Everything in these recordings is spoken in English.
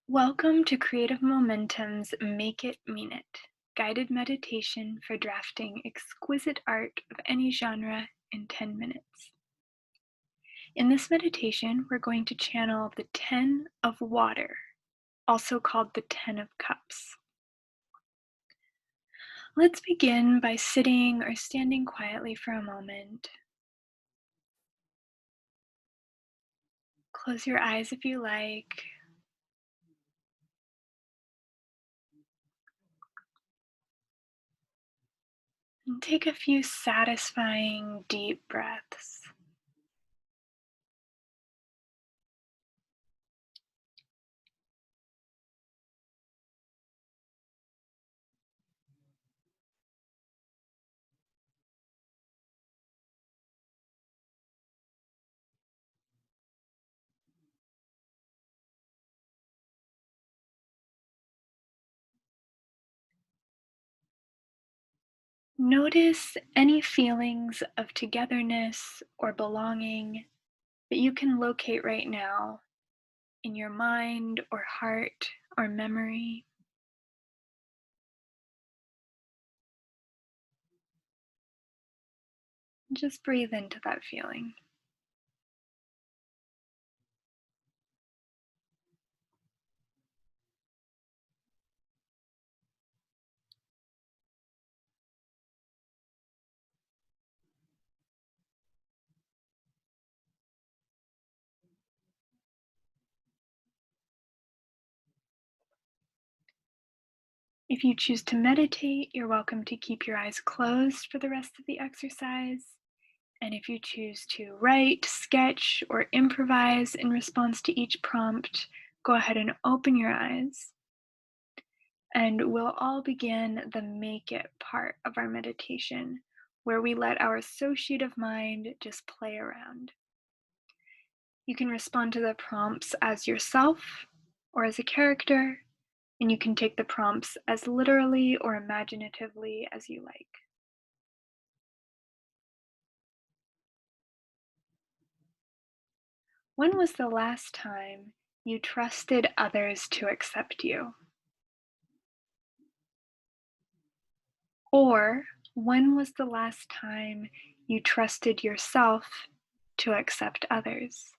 Welcome to Creative Momentum's Make It Mean It, guided meditation for drafting exquisite art of any genre in 10 minutes. In this meditation, we're going to channel the 10 of water, also called the 10 of cups. Let's begin by sitting or standing quietly for a moment. Close your eyes if you like. And take a few satisfying, deep breaths. Notice any feelings of togetherness or belonging that you can locate right now in your mind or heart or memory. Just breathe into that feeling. If you choose to meditate, you're welcome to keep your eyes closed for the rest of the exercise. And if you choose to write, sketch, or improvise in response to each prompt, go ahead and open your eyes. And we'll all begin the make it part of our meditation, where we let our associative mind just play around. You can respond to the prompts as yourself or as a character, and you can take the prompts as literally or imaginatively as you like. When was the last time you trusted others to accept you? Or when was the last time you trusted yourself to accept others?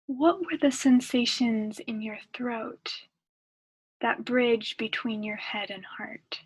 What were the sensations in your throat, that bridge between your head and heart?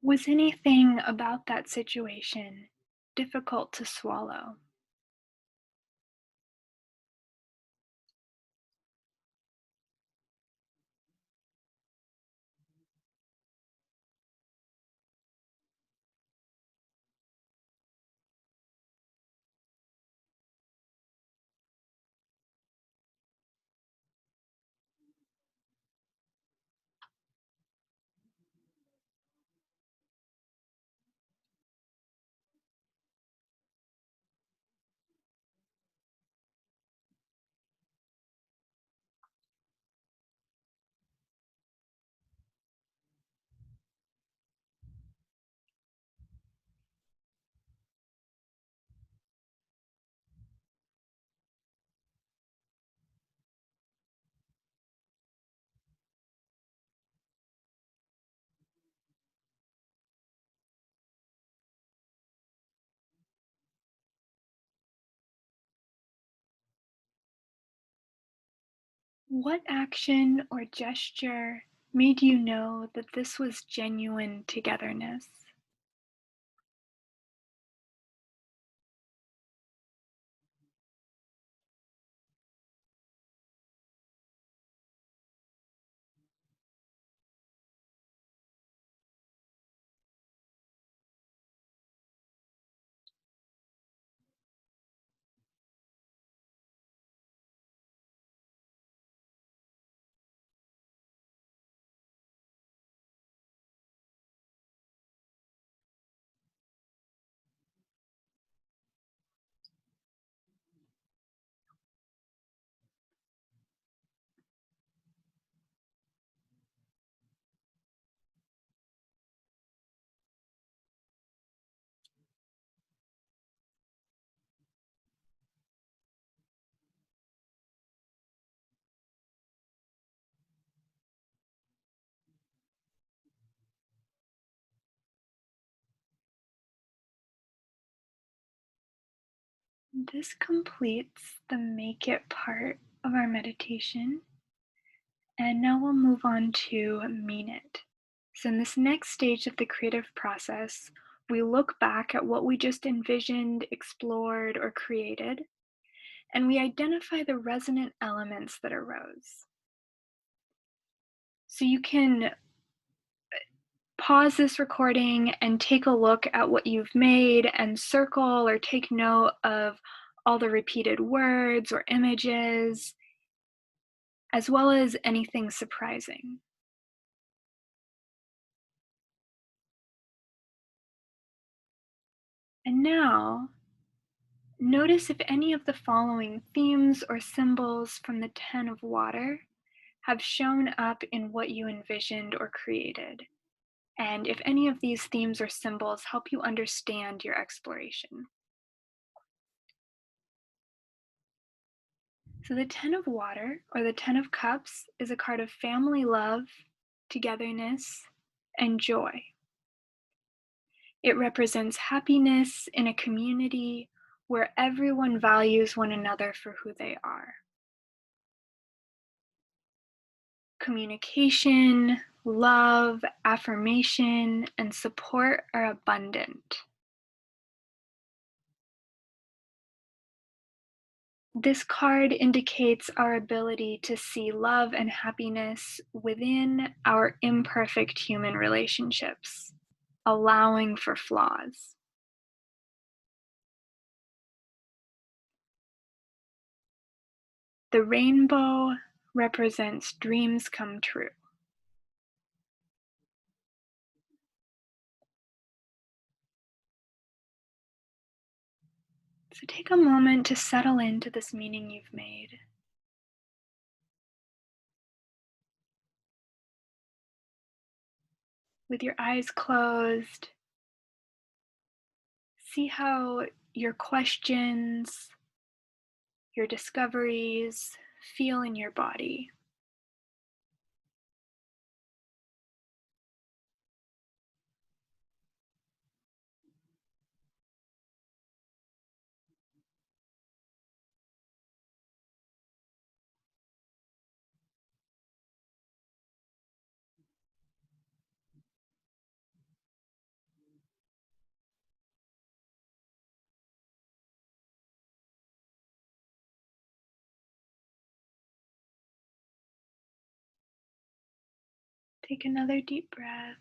Was anything about that situation difficult to swallow? What action or gesture made you know that this was genuine togetherness? This completes the make it part of our meditation. And now we'll move on to mean it. So, in this next stage of the creative process, we look back at what we just envisioned, explored, or created, and we identify the resonant elements that arose. So, you can pause this recording and take a look at what you've made and circle or take note of all the repeated words or images, as well as anything surprising. And now, notice if any of the following themes or symbols from the Ten of Water have shown up in what you envisioned or created, and if any of these themes or symbols help you understand your exploration. So, the Ten of Water, or the Ten of Cups, is a card of family love, togetherness, and joy. It represents happiness in a community where everyone values one another for who they are. Communication, love, affirmation, and support are abundant. This card indicates our ability to see love and happiness within our imperfect human relationships, allowing for flaws. The rainbow represents dreams come true. So take a moment to settle into this meaning you've made. With your eyes closed, see how your questions, your discoveries feel in your body. Take another deep breath.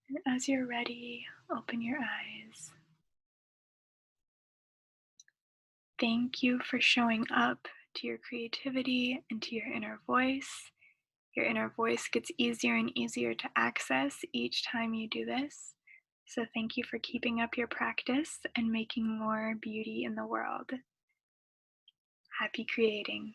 And as you're ready, open your eyes. Thank you for showing up to your creativity and to your inner voice. Your inner voice gets easier and easier to access each time you do this. So, thank you for keeping up your practice and making more beauty in the world. Happy creating.